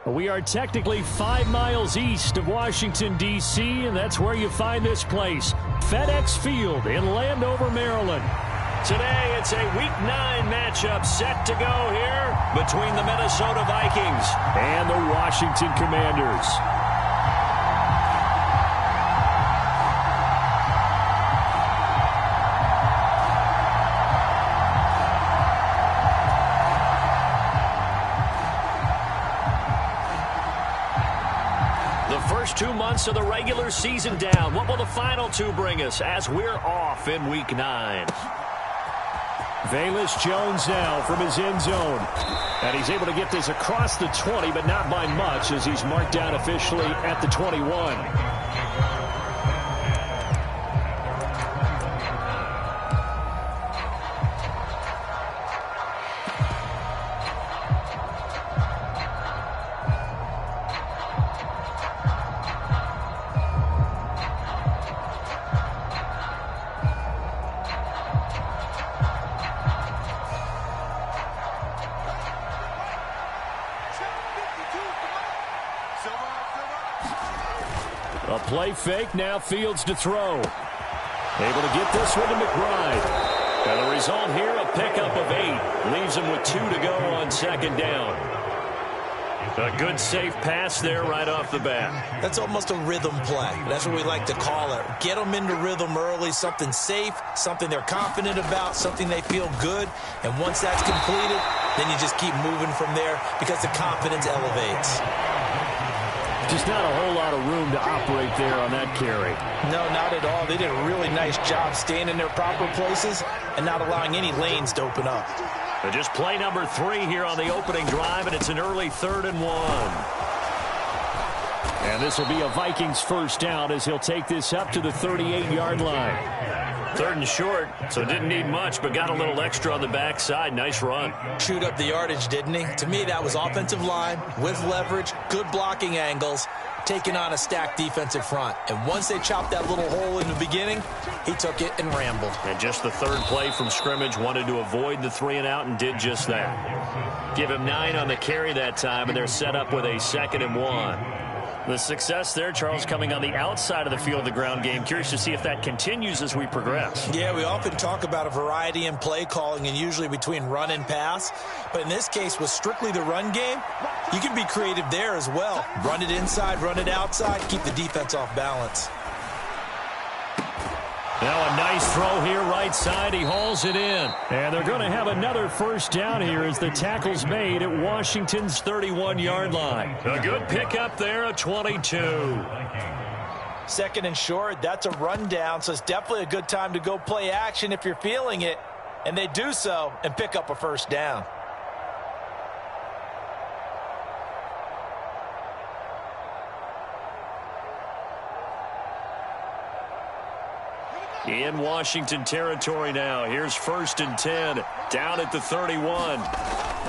We are technically 5 miles east of Washington, D.C., and that's where you find this place, FedEx Field in Landover, Maryland. Today, it's a Week 9 matchup set to go here between the Minnesota Vikings and the Washington Commanders. First 2 months of the regular season down. What will the final 2 bring us as we're off in Week 9? Velus Jones now from his end zone. And he's able to get this across the 20, but not by much as he's marked down officially at the 21. A play fake, now Fields to throw. Able to get this one to McBride. And the result here, a pickup of 8. Leaves him with 2 to go on second down. A good safe pass there right off the bat. That's almost a rhythm play. That's what we like to call it. Get them into rhythm early, something safe, something they're confident about, something they feel good. And once that's completed, then you just keep moving from there because the confidence elevates. Just not a whole lot of room to operate there on that carry. No, not at all. They did a really nice job staying in their proper places and not allowing any lanes to open up. But just play number 3 here on the opening drive, and it's an early 3rd and 1. And this will be a Vikings first down as he'll take this up to the 38-yard line. 3rd and short, so didn't need much, but got a little extra on the backside. Nice run. Chewed up the yardage, didn't he? To me, that was offensive line with leverage, good blocking angles, taking on a stacked defensive front. And once they chopped that little hole in the beginning, he took it and rambled. And just the 3rd play from scrimmage, wanted to avoid the 3 and out and did just that. Give him 9 on the carry that time, and they're set up with a 2nd and 1. The success there, Charles, coming on the outside of the field, the ground game. Curious to see if that continues as we progress. Yeah, we often talk about a variety in play calling and usually between run and pass. But in this case, with strictly the run game, you can be creative there as well. Run it inside, run it outside, keep the defense off balance. Now a nice throw here right side. He hauls it in. And they're going to have another first down here as the tackle's made at Washington's 31-yard line. A good pickup there at 22. 2nd and short, that's a rundown, so it's definitely a good time to go play action if you're feeling it. And they do so and pick up a first down. In Washington territory now. Here's 1st and 10. Down at the 31.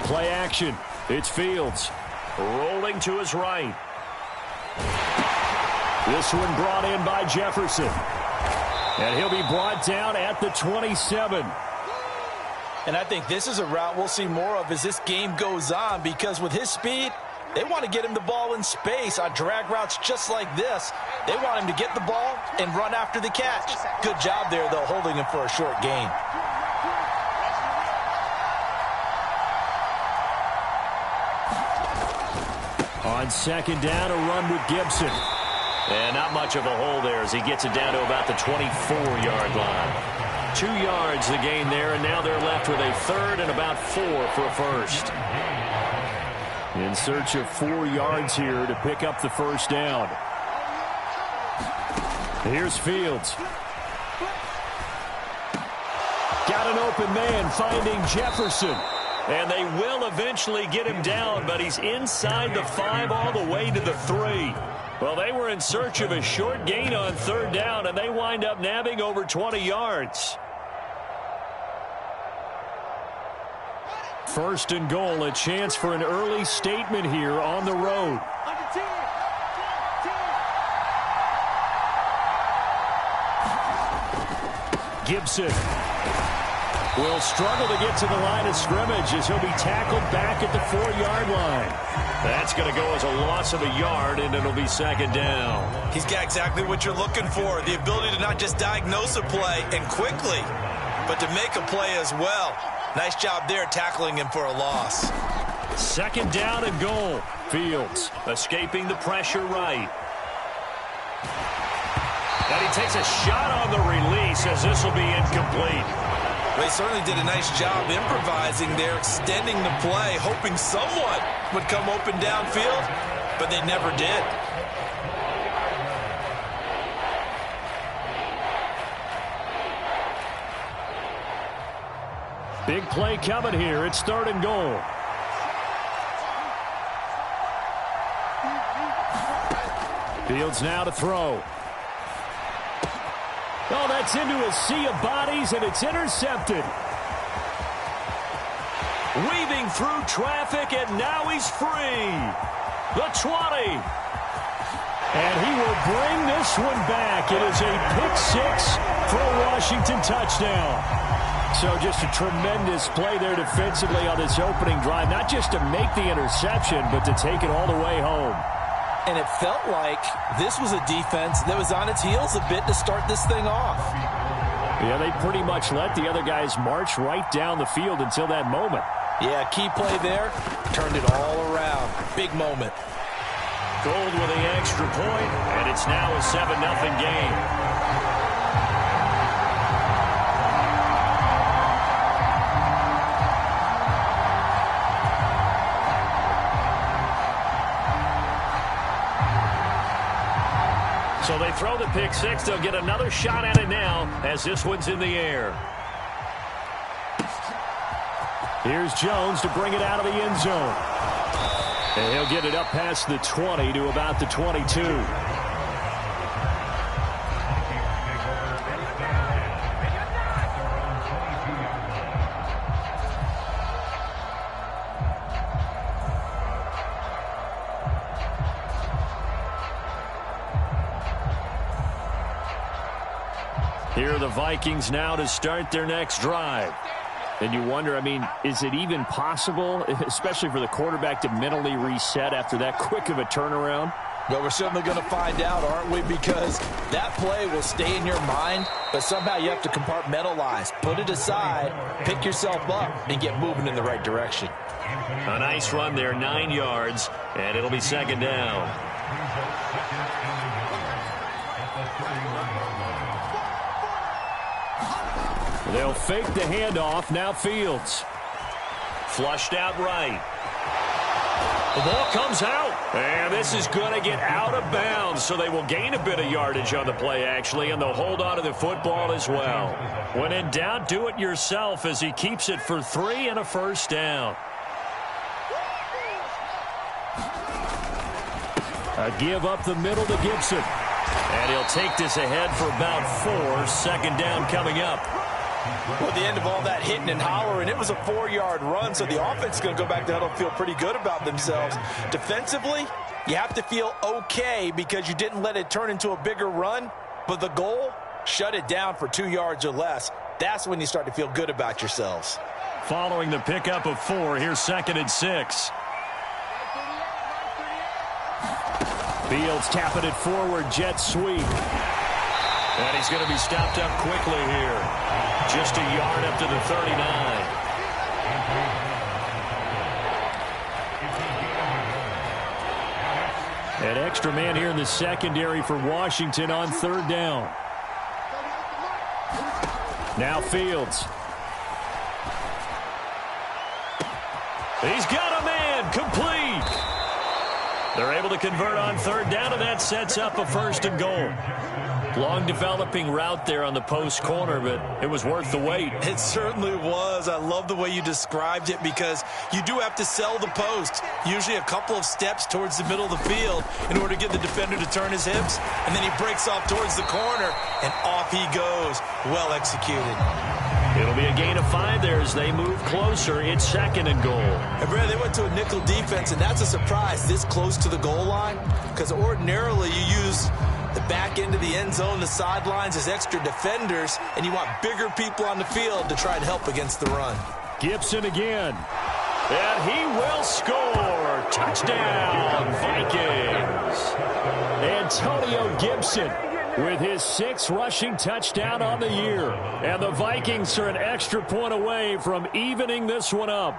Play action. It's Fields. Rolling to his right. This one brought in by Jefferson. And he'll be brought down at the 27. And I think this is a route we'll see more of as this game goes on, because with his speed, they want to get him the ball in space on drag routes just like this. They want him to get the ball and run after the catch. Good job there, though, holding him for a short gain. On 2nd down, a run with Gibson. And not much of a hole there as he gets it down to about the 24-yard line. 2 yards the gain there, and now they're left with a 3rd and about 4 for a first. In search of 4 yards here to pick up the first down. Here's Fields. Got an open man finding Jefferson. And they will eventually get him down, but he's inside the 5 all the way to the 3. Well, they were in search of a short gain on 3rd down, and they wind up nabbing over 20 yards. 1st and goal, a chance for an early statement here on the road. Gibson. will struggle to get to the line of scrimmage as he'll be tackled back at the 4-yard line. That's going to go as a loss of a yard, and it'll be second down. He's got exactly what you're looking for, the ability to not just diagnose a play and quickly, but to make a play as well. Nice job there tackling him for a loss. Second down and goal. Fields escaping the pressure right. And he takes a shot on the release as this will be incomplete. They certainly did a nice job improvising there, extending the play, hoping someone would come open downfield, but they never did. Big play coming here. It's third and goal. Fields now to throw. Oh, that's into a sea of bodies, and it's intercepted. Weaving through traffic, and now he's free. The 20. And he will bring this one back. It is a pick-6 for a Washington touchdown. So just a tremendous play there defensively on this opening drive. Not just to make the interception, but to take it all the way home. And it felt like this was a defense that was on its heels a bit to start this thing off. Yeah, they pretty much let the other guys march right down the field until that moment. Yeah, key play there. Turned it all around. Big moment. Gold with the extra point, and it's now a 7-0 game. So they throw the pick-6. They'll get another shot at it now as this one's in the air. Here's Jones to bring it out of the end zone. And he'll get it up past the 20 to about the 22. Here are the Vikings now to start their next drive. And you wonder, I mean, is it even possible, especially for the quarterback, to mentally reset after that quick of a turnaround? Well, we're certainly going to find out, aren't we? Because that play will stay in your mind, but somehow you have to compartmentalize. Put it aside, pick yourself up, and get moving in the right direction. A nice run there, 9 yards, and it'll be second down. They'll fake the handoff. Now Fields. Flushed out right. The ball comes out. And this is going to get out of bounds, so they will gain a bit of yardage on the play, actually, and they'll hold on to the football as well. When in doubt, do it yourself as he keeps it for 3 and a first down. A give up the middle to Gibson. And he'll take this ahead for about 4. Second down coming up. Well, at the end of all that hitting and hollering, it was a 4-yard run, so the offense is going to go back to huddle and feel pretty good about themselves. Defensively, you have to feel okay because you didn't let it turn into a bigger run, but the goal, shut it down for 2 yards or less. That's when you start to feel good about yourselves. Following the pickup of 4, here's second and 6. Fields tapping it forward, jet sweep. And he's going to be stopped up quickly here. Just a yard up to the 39. An extra man here in the secondary for Washington on third down. Now Fields. He's got a man, complete. They're able to convert on third down, and that sets up a first and goal. Long developing route there on the post corner, but it was worth the wait. It certainly was. I love the way you described it because you do have to sell the post. Usually a couple of steps towards the middle of the field in order to get the defender to turn his hips. And then he breaks off towards the corner, and off he goes. Well executed. It'll be a gain of 5 there as they move closer. It's second and goal. And Brad, they went to a nickel defense, and that's a surprise this close to the goal line because ordinarily you use The back end of the end zone, the sidelines is extra defenders, and you want bigger people on the field to try and help against the run. Gibson again. And he will score. Touchdown, Vikings. Antonio Gibson with his 6th rushing touchdown on the year. And the Vikings are an extra point away from evening this one up.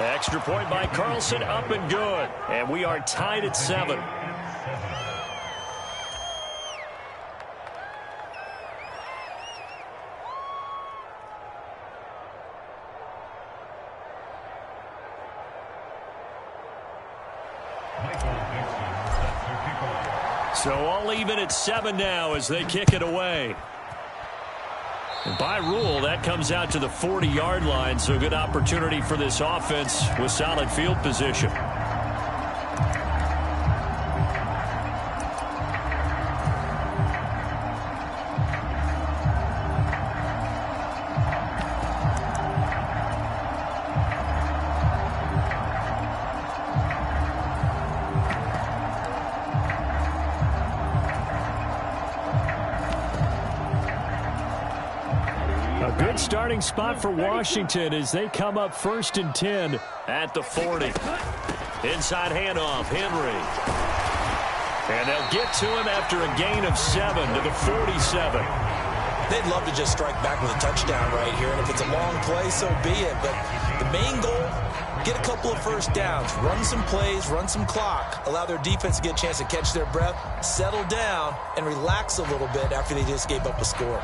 Extra point by Carlson, up and good. And we are tied at 7. So all even at 7 now as they kick it away. And by rule, that comes out to the 40-yard line, so a good opportunity for this offense with solid field position. Good starting spot for Washington as they come up 1st and 10 at the 40. Inside handoff, Henry. And they'll get to him after a gain of 7 to the 47. They'd love to just strike back with a touchdown right here, and if it's a long play, so be it. But the main goal, get a couple of first downs, run some plays, run some clock, allow their defense to get a chance to catch their breath, settle down, and relax a little bit after they just gave up a score.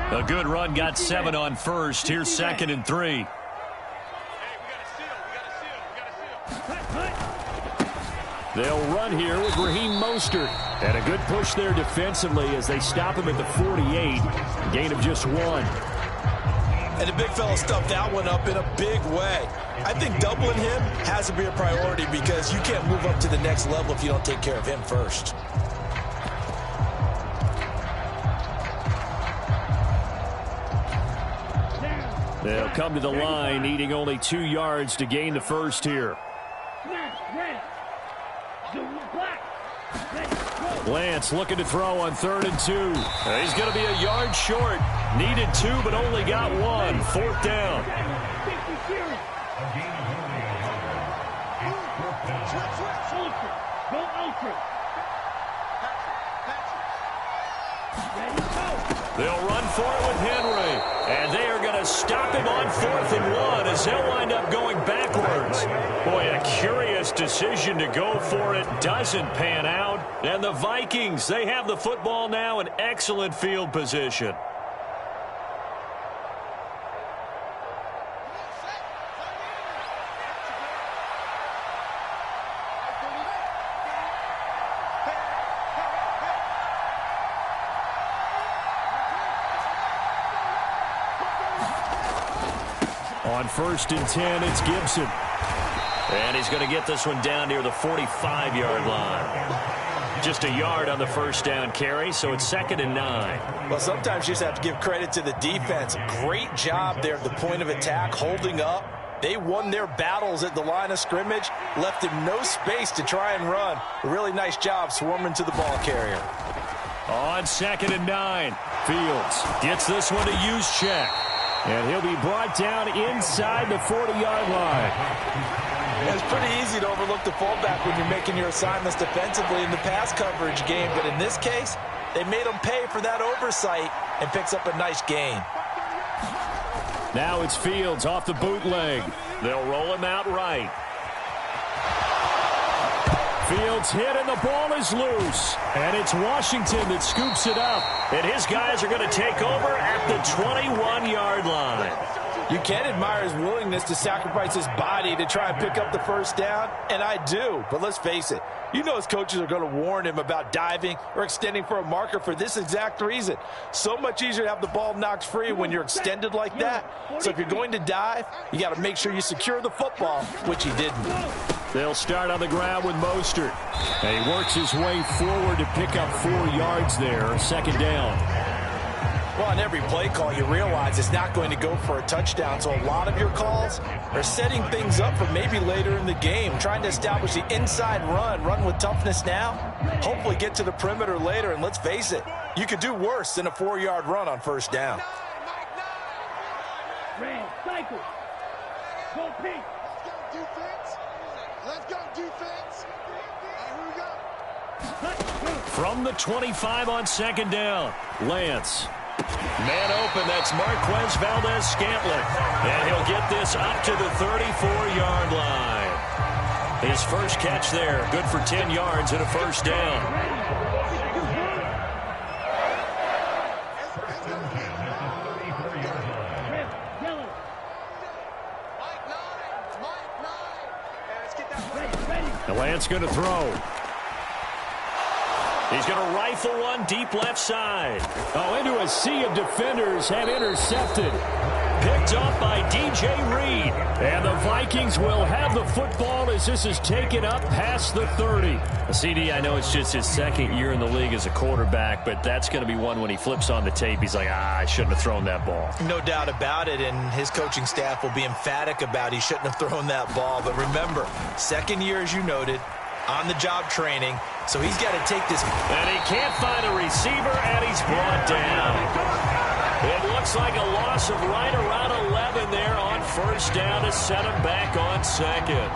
A good run got 7 on first. Here's 2nd and 3. They'll run here with Raheem Mostert. And a good push there defensively as they stop him at the 48. Gain of just 1. And the big fella stuffed that one up in a big way. I think doubling him has to be a priority because you can't move up to the next level if you don't take care of him first. They'll come to the line, needing only 2 yards to gain the first here. Lance looking to throw on 3rd and 2. He's going to be a yard short. Needed 2, but only got 1. 4th down. They'll run for it with Henry. And they are going to stop him on 4th and 1 as they'll wind up going backwards. Boy, a curious decision to go for it. Doesn't pan out. And the Vikings, they have the football now in excellent field position. On 1st and 10, it's Gibson. And he's going to get this one down near the 45-yard line. Just a yard on the first down carry, so it's 2nd and 9. Well, sometimes you just have to give credit to the defense. Great job there at the point of attack, holding up. They won their battles at the line of scrimmage, left him no space to try and run. A really nice job swarming to the ball carrier. On 2nd and 9, Fields gets this one to Juszczyk. And he'll be brought down inside the 40-yard line. It's pretty easy to overlook the fullback when you're making your assignments defensively in the pass coverage game. But in this case, they made him pay for that oversight and picks up a nice gain. Now it's Fields off the bootleg. They'll roll him out right. Fields hit and the ball is loose. And it's Washington that scoops it up. And his guys are going to take over at the 21-yard line. You can admire his willingness to sacrifice his body to try and pick up the first down, and I do. But let's face it, you know his coaches are going to warn him about diving or extending for a marker for this exact reason. So much easier to have the ball knocked free when you're extended like that. So if you're going to dive, you got to make sure you secure the football, which he didn't. They'll start on the ground with Mostert. And he works his way forward to pick up 4 yards there. Second down. Well, on every play call, you realize it's not going to go for a touchdown. So a lot of your calls are setting things up for maybe later in the game, trying to establish the inside run with toughness now, hopefully get to the perimeter later. And let's face it, you could do worse than a 4-yard run on first down. Red, cycle. Go pink. Let's go defense. Let's go defense. Here we go. From the 25 on second down, Lance. Man open, that's Marquez Valdes-Scantling. And he'll get this up to the 34-yard line. His first catch there, good for 10 yards and a first down. And Lance going to throw. He's going to rifle one deep left side. Oh, into a sea of defenders and intercepted. Picked up by DJ Reed. And the Vikings will have the football as this is taken up past the 30. CD, I know it's just his second year in the league as a quarterback, but that's going to be one when he flips on the tape. He's like, I shouldn't have thrown that ball. No doubt about it, and his coaching staff will be emphatic about he shouldn't have thrown that ball. But remember, second year, as you noted, on-the-job training, so he's got to take this. And he can't find a receiver, and he's brought down. It looks like a loss of right around 11 there on first down to set him back on second.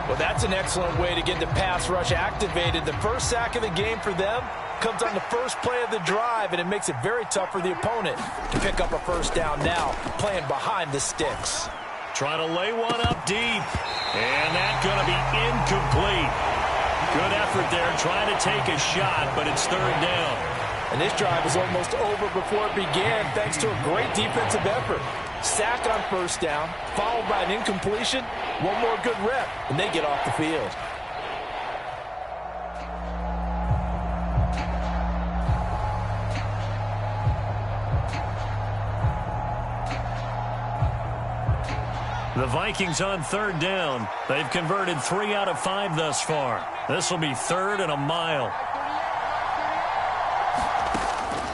Well, that's an excellent way to get the pass rush activated. The first sack of the game for them comes on the first play of the drive, and it makes it very tough for the opponent to pick up a first down now, playing behind the sticks. Trying to lay one up deep, and that's going to be incomplete. Good effort there, trying to take a shot, but it's third down. And this drive is almost over before it began, thanks to a great defensive effort. Sack on first down, followed by an incompletion. One more good rep, and they get off the field. The Vikings on third down. They've converted 3 out of 5 thus far. This will be third and a mile.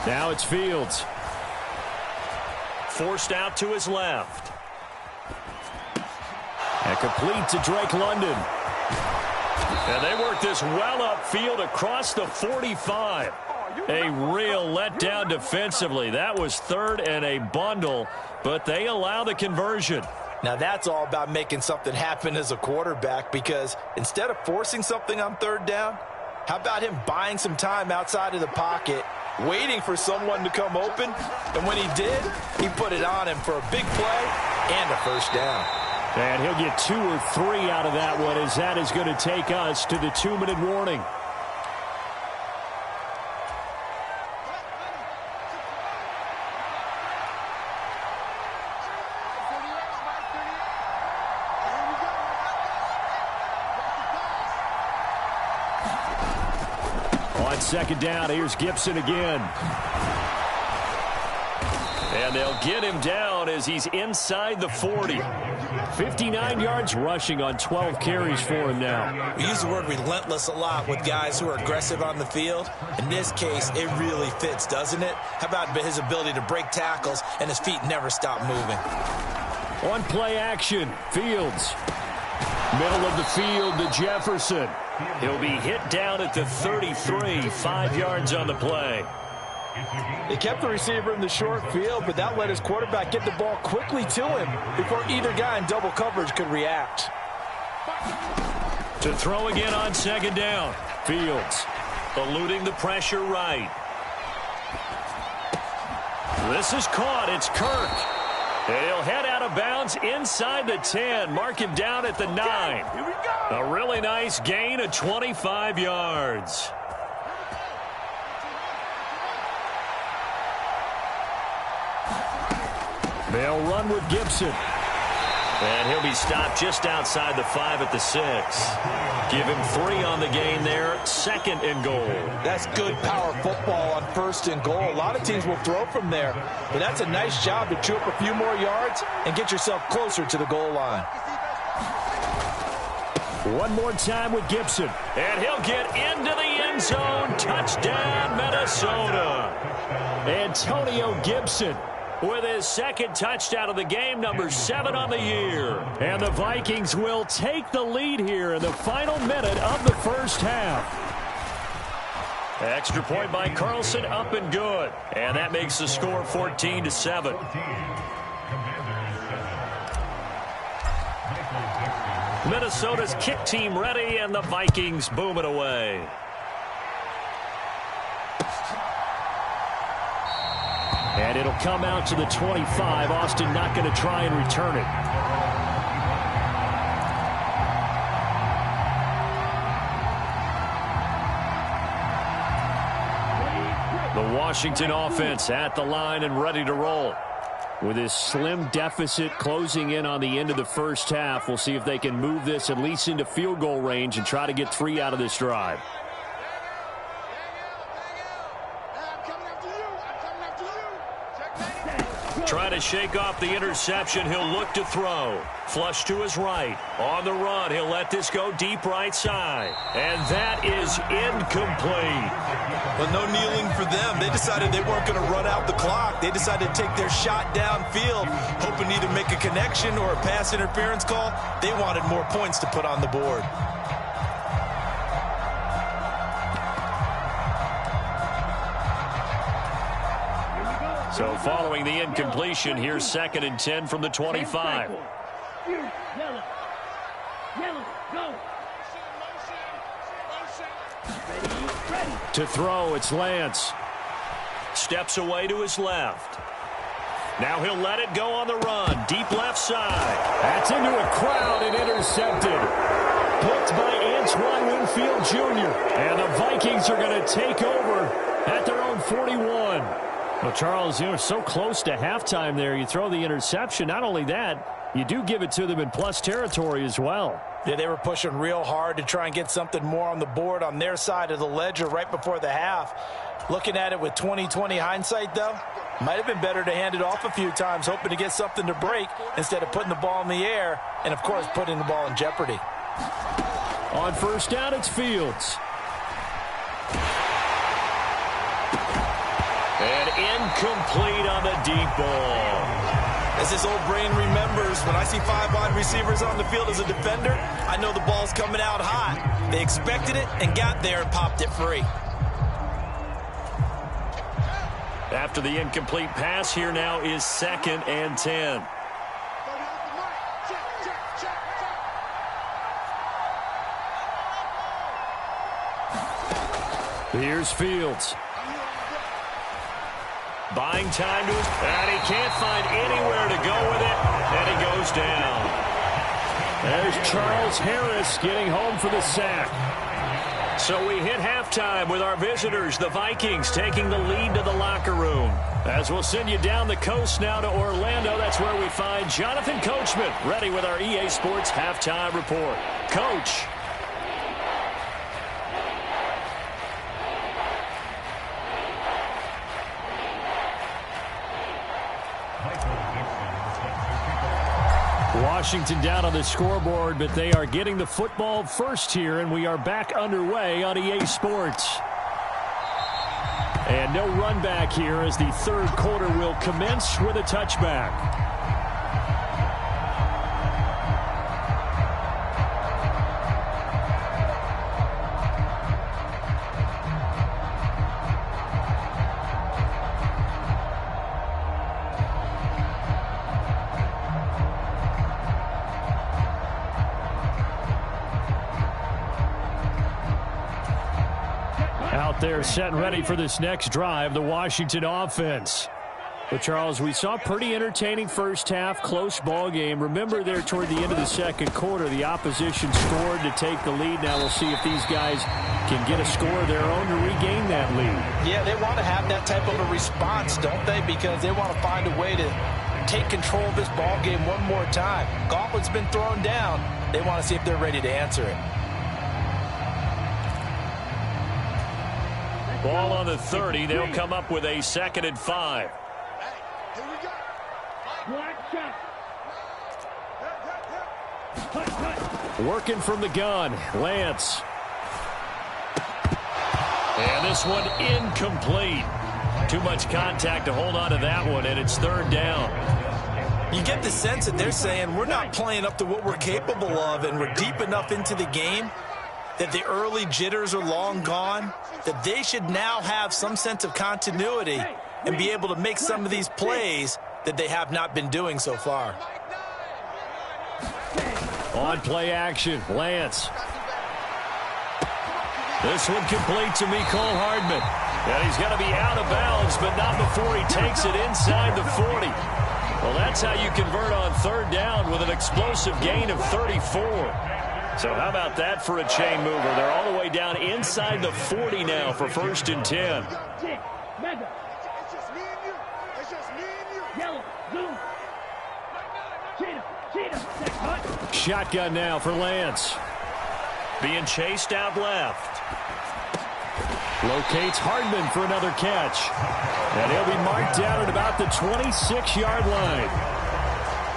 Now it's Fields. Forced out to his left. And complete to Drake London. And they work this well upfield across the 45. A real letdown defensively. That was third and a bundle, but they allow the conversion. Now that's all about making something happen as a quarterback, because instead of forcing something on third down, how about him buying some time outside of the pocket, waiting for someone to come open, and when he did, he put it on him for a big play and a first down. And he'll get 2 or 3 out of that one, as that is going to take us to the 2-minute warning. On second down, here's Gibson again. And they'll get him down as he's inside the 40. 59 yards rushing on 12 carries for him now. We use the word relentless a lot with guys who are aggressive on the field. In this case, it really fits, doesn't it? How about his ability to break tackles and his feet never stop moving? On play action, Fields. Middle of the field to Jefferson. He'll be hit down at the 33, 5 yards on the play. They kept the receiver in the short field, but that let his quarterback get the ball quickly to him before either guy in double coverage could react. To throw again on second down, Fields eluding the pressure right. This is caught. It's Kirk. And he'll head out of bounds inside the 10. Mark him down at the 9. A really nice gain of 25 yards. They'll run with Gibson. And he'll be stopped just outside the 5 at the 6. Give him 3 on the gain there. Second and goal. That's good power football on first and goal. A lot of teams will throw from there, but that's a nice job to chew up a few more yards and get yourself closer to the goal line. One more time with Gibson. And he'll get into the end zone. Touchdown, Minnesota. Antonio Gibson with his second touchdown of the game, number 7 on the year. And the Vikings will take the lead here in the final minute of the first half. Extra point by Carlson, up and good. And that makes the score 14-7. Minnesota's kick team ready, and the Vikings boom it away. And it'll come out to the 25. Austin not going to try and return it. The Washington offense at the line and ready to roll. With this slim deficit closing in on the end of the first half, we'll see if they can move this at least into field goal range and try to get 3 out of this drive. Trying to shake off the interception. He'll look to throw. Flush to his right. On the run, he'll let this go deep right side. And that is incomplete. Well, no kneeling for them. They decided they weren't going to run out the clock. They decided to take their shot downfield, hoping to either make a connection or a pass interference call. They wanted more points to put on the board. So following the incompletion, here's 2nd and 10 from the 25. To throw, it's Lance. Steps away to his left. Now he'll let it go on the run. Deep left side. That's into a crowd and intercepted. Picked by Antoine Winfield Jr. And the Vikings are going to take over at their own 41. Well, Charles, you're so close to halftime there. You throw the interception. Not only that, you do give it to them in plus territory as well. Yeah, they were pushing real hard to try and get something more on the board on their side of the ledger right before the half. Looking at it with 20/20 hindsight, though, might have been better to hand it off a few times, hoping to get something to break instead of putting the ball in the air and, of course, putting the ball in jeopardy. On first down, it's Fields. And incomplete on the deep ball. As his old brain remembers, when I see 5 wide receivers on the field as a defender, I know the ball's coming out hot. They expected it and got there and popped it free. After the incomplete pass, here now is 2nd and 10. Here's Fields. Buying time to his, and he can't find anywhere to go with it, and he goes down. There's Charles Harris getting home for the sack. So we hit halftime with our visitors, the Vikings, taking the lead to the locker room. As we'll send you down the coast now to Orlando, that's where we find Jonathan Coachman, ready with our EA Sports Halftime Report. Coach. Washington down on the scoreboard, but they are getting the football first here, and we are back underway on EA Sports. And no run back here as the third quarter will commence with a touchback. They're set and ready for this next drive, the Washington offense. But, Charles, we saw a pretty entertaining first half, close ball game. Remember there toward the end of the second quarter, the opposition scored to take the lead. Now we'll see if these guys can get a score of their own to regain that lead. Yeah, they want to have that type of a response, don't they? Because they want to find a way to take control of this ball game one more time. Gauntlet's been thrown down. They want to see if they're ready to answer it. Ball on the 30. They'll come up with a 2nd and 5. Here we go. Working from the gun, Lance. And this one incomplete. Too much contact to hold on to that one, and it's third down. You get the sense that they're saying we're not playing up to what we're capable of, and we're deep enough into the game that the early jitters are long gone, that they should now have some sense of continuity and be able to make some of these plays that they have not been doing so far. On play action, Lance. This one complete to Mecole Hardman. And he's going to be out of bounds, but not before he takes it inside the 40. Well, that's how you convert on third down with an explosive gain of 34. So how about that for a chain mover? They're all the way down inside the 40 now for 1st and 10. It's just me and you. It's just me and you. Yellow, blue. Cheetah. Shotgun now for Lance. Being chased out left. Locates Hardman for another catch. And he'll be marked down at about the 26-yard line.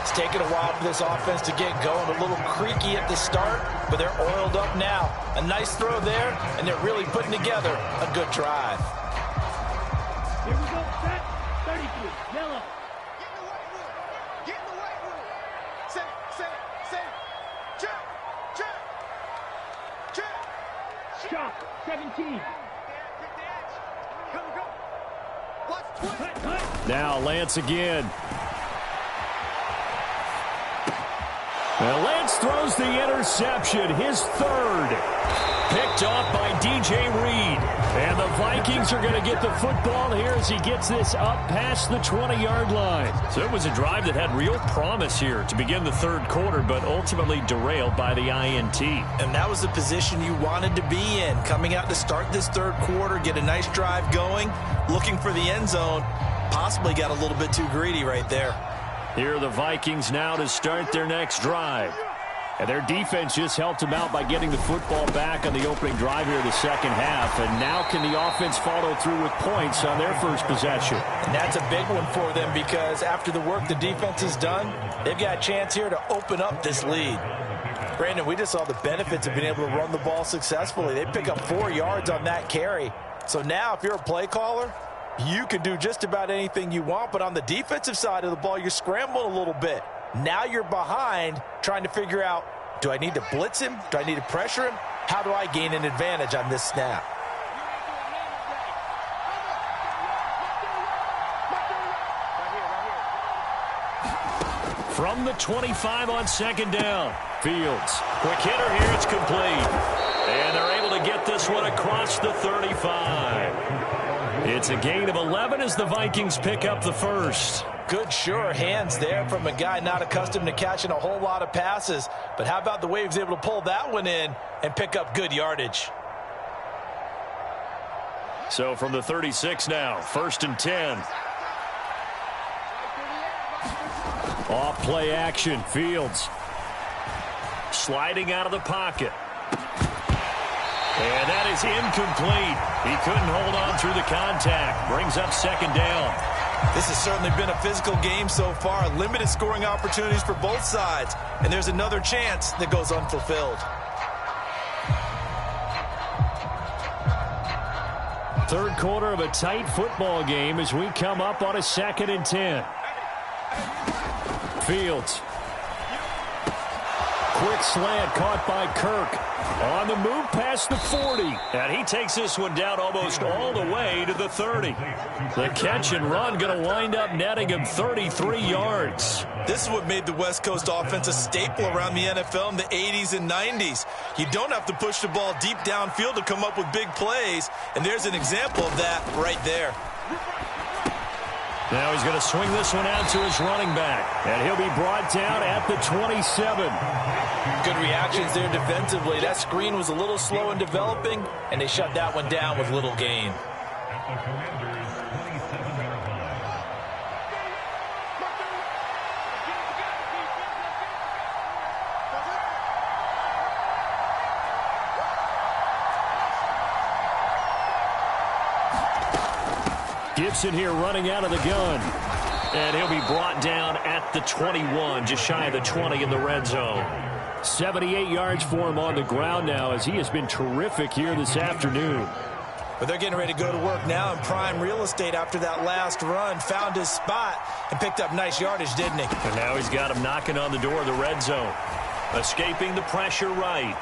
It's taken a while for this offense to get going. A little creaky at the start, but they're oiled up now. A nice throw there, and they're really putting together a good drive. Here we go, set. 33, yellow. Get in the weight room. Set. Check. Shot, 17. Go. Watch twist. Now Lance again. Now Lance throws the interception, his third. Picked off by DJ Reed. And the Vikings are going to get the football here as he gets this up past the 20-yard line. So it was a drive that had real promise here to begin the third quarter, but ultimately derailed by the INT. And that was the position you wanted to be in. Coming out to start this third quarter, get a nice drive going, looking for the end zone. Possibly got a little bit too greedy right there. Here are the Vikings now to start their next drive. And their defense just helped them out by getting the football back on the opening drive here in the second half. And now can the offense follow through with points on their first possession? And that's a big one for them because after the work the defense has done, they've got a chance here to open up this lead. Brandon, we just saw the benefits of being able to run the ball successfully. They pick up 4 yards on that carry. So now if you're a play caller, you can do just about anything you want. But on the defensive side of the ball, you're scrambling a little bit. Now you're behind trying to figure out, do I need to blitz him? Do I need to pressure him? How do I gain an advantage on this snap? From the 25 on second down, Fields. Quick hitter here, it's complete. And they're able to get this one across the 35. It's a gain of 11 as the Vikings pick up the first. Good, sure hands there from a guy not accustomed to catching a whole lot of passes. But how about the way he was able to pull that one in and pick up good yardage? So from the 36 now, 1st and 10. Off play action, Fields. Sliding out of the pocket. And that is incomplete. He couldn't hold on through the contact. Brings up second down. This has certainly been a physical game so far. Limited scoring opportunities for both sides. And there's another chance that goes unfulfilled. Third quarter of a tight football game as we come up on a 2nd and 10. Fields. Quick slant caught by Kirk. On the move past the 40. And he takes this one down almost all the way to the 30. The catch and run going to wind up netting him 33 yards. This is what made the West Coast offense a staple around the NFL in the 80s and 90s. You don't have to push the ball deep downfield to come up with big plays. And there's an example of that right there. Now he's going to swing this one out to his running back. And he'll be brought down at the 27. Good reactions there defensively. That screen was a little slow in developing, and they shut that one down with little gain. Gibson here running out of the gun. And he'll be brought down at the 21, just shy of the 20 in the red zone. 78 yards for him on the ground now, as he has been terrific here this afternoon. But they're getting ready to go to work now in prime real estate after that last run. Found his spot and picked up nice yardage, didn't he? And now he's got him knocking on the door of the red zone. Escaping the pressure right.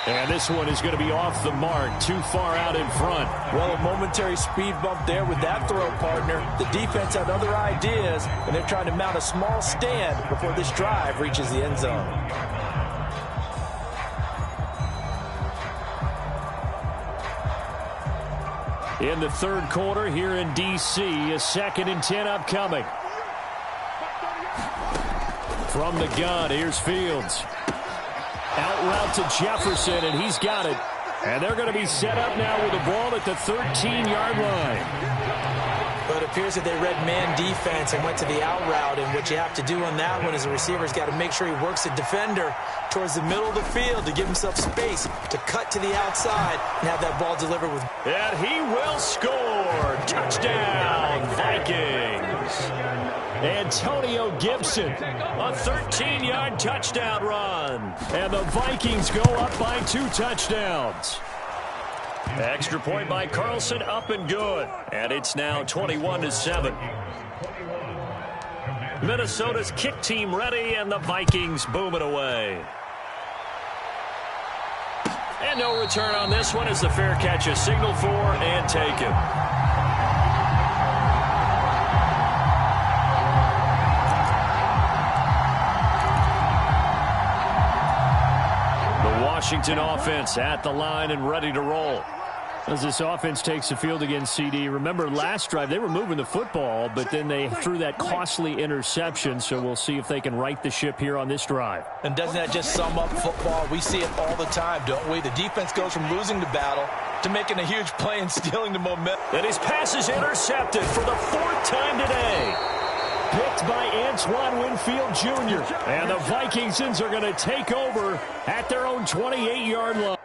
And this one is going to be off the mark, too far out in front. Well, a momentary speed bump there with that throw, partner. The defense had other ideas, and they're trying to mount a small stand before this drive reaches the end zone. In the third quarter here in D.C., a 2nd and 10 upcoming. From the gun, here's Fields. Out route to Jefferson, and he's got it. And they're going to be set up now with the ball at the 13-yard line. But it appears that they read man defense and went to the out route, and what you have to do on that one is the receiver's got to make sure he works the defender towards the middle of the field to give himself space to cut to the outside and have that ball delivered with. And he will score. Touchdown, Vikings. Antonio Gibson, a 13-yard touchdown run. And the Vikings go up by 2 touchdowns. Extra point by Carlson, up and good. And it's now 21-7. Minnesota's kick team ready, and the Vikings boom it away. And no return on this one as the fair catch is signaled for and taken. Washington offense at the line and ready to roll. As this offense takes the field against CD, remember last drive they were moving the football, but then they threw that costly interception, so we'll see if they can right the ship here on this drive. And doesn't that just sum up football? We see it all the time, don't we? The defense goes from losing the battle to making a huge play and stealing the momentum. And his pass is intercepted for the 4th time today. Picked by Antoine Winfield Jr. And the Vikingsons are going to take over at their own 28-yard line.